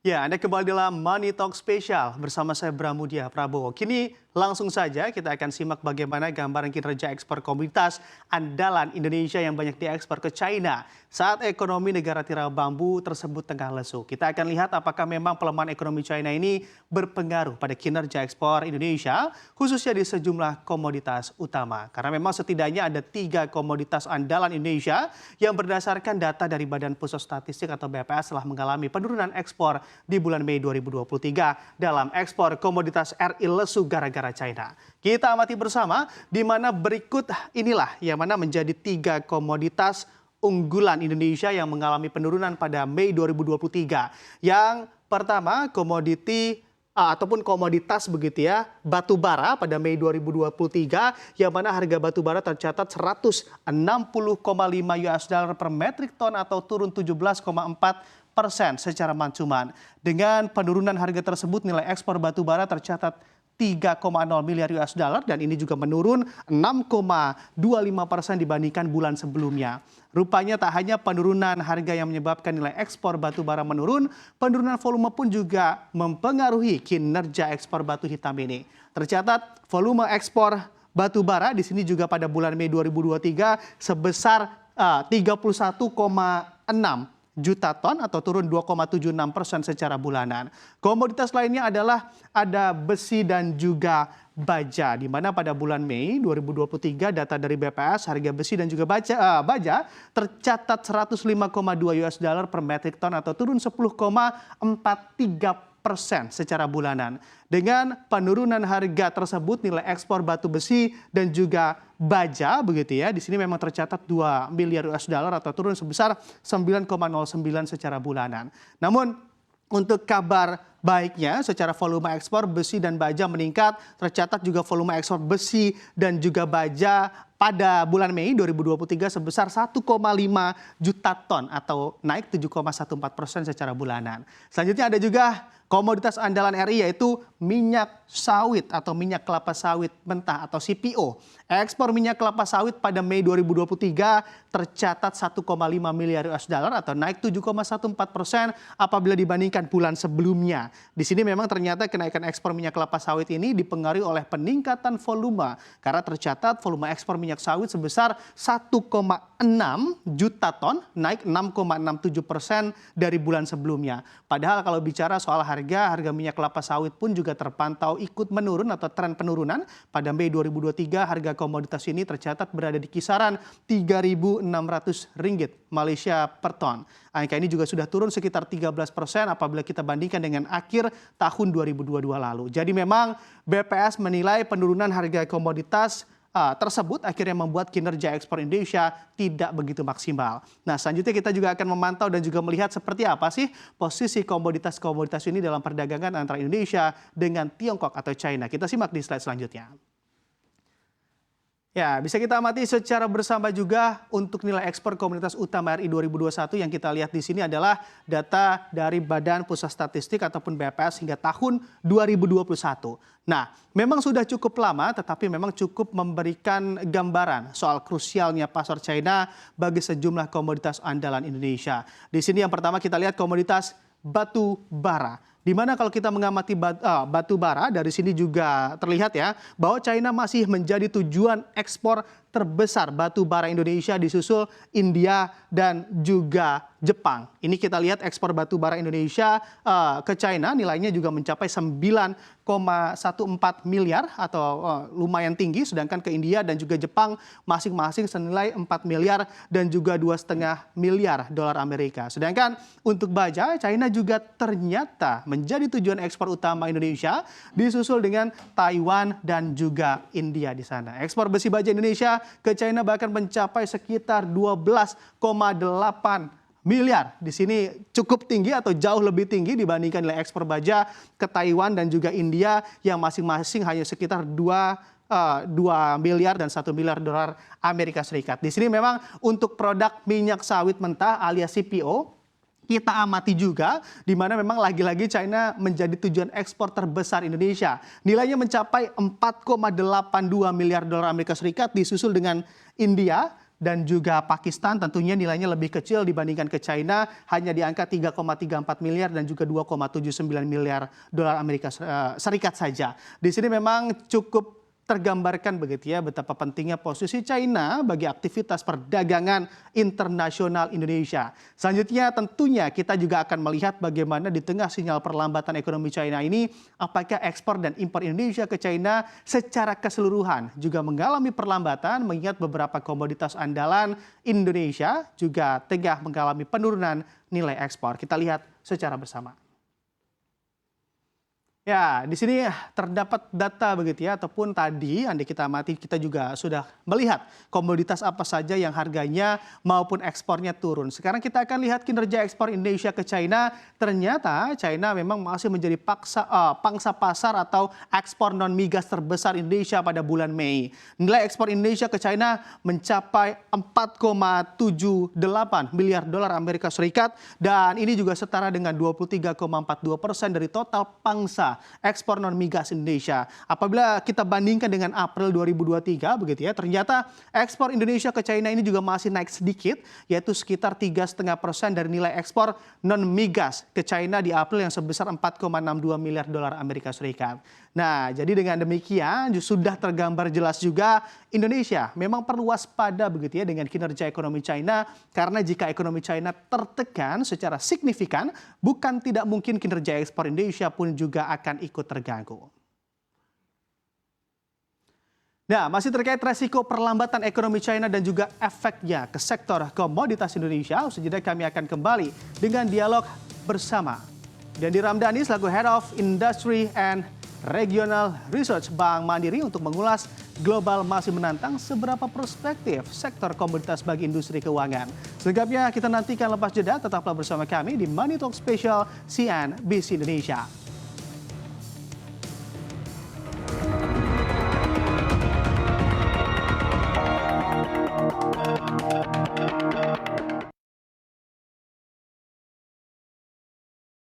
Ya, Anda kembali dalam Money Talk Spesial bersama saya Bramudia Prabowo. Kini langsung saja kita akan simak bagaimana gambaran kinerja ekspor komoditas andalan Indonesia yang banyak diekspor ke China saat ekonomi negara tirai bambu tersebut tengah lesu. Kita akan lihat apakah memang pelemahan ekonomi China ini berpengaruh pada kinerja ekspor Indonesia, khususnya di sejumlah komoditas utama. Karena memang setidaknya ada 3 komoditas andalan Indonesia yang berdasarkan data dari Badan Pusat Statistik atau BPS telah mengalami penurunan ekspor di bulan Mei 2023 dalam ekspor komoditas RI lesu gara-gara China. Kita amati bersama di mana berikut inilah yang mana menjadi 3 komoditas unggulan Indonesia yang mengalami penurunan pada Mei 2023. Yang pertama ataupun komoditas begitu ya, batu bara pada Mei 2023 yang mana harga batu bara tercatat 160,5 US dollar per metric ton atau turun 17,4% secara mancuman. Dengan penurunan harga tersebut, nilai ekspor batu bara tercatat 3,0 miliar US dollar dan ini juga menurun 6,25% dibandingkan bulan sebelumnya. Rupanya tak hanya penurunan harga yang menyebabkan nilai ekspor batu bara menurun, penurunan volume pun juga mempengaruhi kinerja ekspor batu hitam ini. Tercatat volume ekspor batu bara di sini juga pada bulan Mei 2023 sebesar 31,6 juta ton atau turun 2,76% secara bulanan. Komoditas lainnya adalah ada besi dan juga baja, di mana pada bulan Mei 2023 data dari BPS harga besi dan juga baja tercatat 105,2 US dollar per metric ton atau turun 10,43% secara bulanan. Dengan penurunan harga tersebut, nilai ekspor batu besi dan juga baja begitu ya, di sini memang tercatat 2 miliar US dollar atau turun sebesar 9,09 secara bulanan. Namun untuk kabar baiknya, secara volume ekspor besi dan baja meningkat, tercatat juga volume ekspor besi dan juga baja pada bulan Mei 2023 sebesar 1,5 juta ton atau naik 7,14% secara bulanan. Selanjutnya ada juga komoditas andalan RI yaitu minyak sawit atau minyak kelapa sawit mentah atau CPO. Ekspor minyak kelapa sawit pada Mei 2023 tercatat 1,5 miliar US dollar atau naik 7,14% apabila dibandingkan bulan sebelumnya. Di sini memang ternyata kenaikan ekspor minyak kelapa sawit ini dipengaruhi oleh peningkatan volume karena tercatat volume ekspor minyak sawit sebesar 1,6 juta ton, naik 6,67% dari bulan sebelumnya. Padahal kalau bicara soal harga minyak kelapa sawit pun juga terpantau ikut menurun atau tren penurunan. Pada Mei 2023 harga komoditas ini tercatat berada di kisaran Rp3.600 Malaysia per ton. Angka ini juga sudah turun sekitar 13% apabila kita bandingkan dengan akhir tahun 2022 lalu. Jadi memang BPS menilai penurunan harga komoditas tersebut akhirnya membuat kinerja ekspor Indonesia tidak begitu maksimal. Nah, selanjutnya kita juga akan memantau dan juga melihat seperti apa sih posisi komoditas-komoditas ini dalam perdagangan antara Indonesia dengan Tiongkok atau China. Kita simak di slide selanjutnya. Ya, bisa kita amati secara bersama juga untuk nilai ekspor komoditas utama RI 2021 yang kita lihat di sini adalah data dari Badan Pusat Statistik ataupun BPS hingga tahun 2021. Nah, memang sudah cukup lama tetapi memang cukup memberikan gambaran soal krusialnya pasar China bagi sejumlah komoditas andalan Indonesia. Di sini yang pertama kita lihat komoditas batu bara. Di mana kalau kita mengamati batu bara, dari sini juga terlihat ya bahwa China masih menjadi tujuan ekspor terbesar batu bara Indonesia disusul India dan juga Jepang. Ini kita lihat ekspor batu bara Indonesia ke China nilainya juga mencapai 9,14 miliar atau lumayan tinggi, sedangkan ke India dan juga Jepang masing-masing senilai 4 miliar dan juga 2,5 miliar dolar Amerika. Sedangkan untuk baja, China juga ternyata menjadi tujuan ekspor utama Indonesia disusul dengan Taiwan dan juga India di sana. Ekspor besi baja Indonesia ke China bahkan mencapai sekitar 12,8 miliar. Di sini cukup tinggi atau jauh lebih tinggi dibandingkan nilai ekspor baja ke Taiwan dan juga India yang masing-masing hanya sekitar 2 miliar dan 1 miliar dolar Amerika Serikat. Di sini memang untuk produk minyak sawit mentah alias CPO kita amati juga di mana memang lagi-lagi China menjadi tujuan ekspor terbesar Indonesia. Nilainya mencapai 4,82 miliar dolar Amerika Serikat disusul dengan India dan juga Pakistan tentunya nilainya lebih kecil dibandingkan ke China, hanya di angka 3,34 miliar dan juga 2,79 miliar dolar Amerika Serikat saja. Di sini memang cukup tergambarkan begitu ya betapa pentingnya posisi China bagi aktivitas perdagangan internasional Indonesia. Selanjutnya tentunya kita juga akan melihat bagaimana di tengah sinyal perlambatan ekonomi China ini, apakah ekspor dan impor Indonesia ke China secara keseluruhan juga mengalami perlambatan mengingat beberapa komoditas andalan Indonesia juga tengah mengalami penurunan nilai ekspor. Kita lihat secara bersama. Ya, di sini terdapat data begitu ya, ataupun tadi andai kita amati kita juga sudah melihat komoditas apa saja yang harganya maupun ekspornya turun. Sekarang kita akan lihat kinerja ekspor Indonesia ke China. Ternyata China memang masih menjadi pangsa pasar atau ekspor non migas terbesar Indonesia pada bulan Mei. Nilai ekspor Indonesia ke China mencapai 4,78 miliar dolar Amerika Serikat dan ini juga setara dengan 23,42% dari total pangsa ekspor non migas Indonesia. Apabila kita bandingkan dengan April 2023 begitu ya, ternyata ekspor Indonesia ke China ini juga masih naik sedikit, yaitu sekitar 3,5% dari nilai ekspor non migas ke China di April yang sebesar 4,62 miliar dolar Amerika Serikat. Nah, jadi dengan demikian sudah tergambar jelas juga Indonesia memang perlu waspada begitu ya dengan kinerja ekonomi China, karena jika ekonomi China tertekan secara signifikan, bukan tidak mungkin kinerja ekspor Indonesia pun juga akan ikut terganggu. Nah, masih terkait resiko perlambatan ekonomi China dan juga efeknya ke sektor komoditas Indonesia, usai jeda kami akan kembali dengan dialog bersama Dendi Ramdhani selaku Head of Industry and Regional Research Bank Mandiri untuk mengulas global masih menantang, seberapa perspektif sektor komoditas bagi industri keuangan. Selengkapnya kita nantikan lepas jeda, tetaplah bersama kami di Money Talk Special CNBC Indonesia.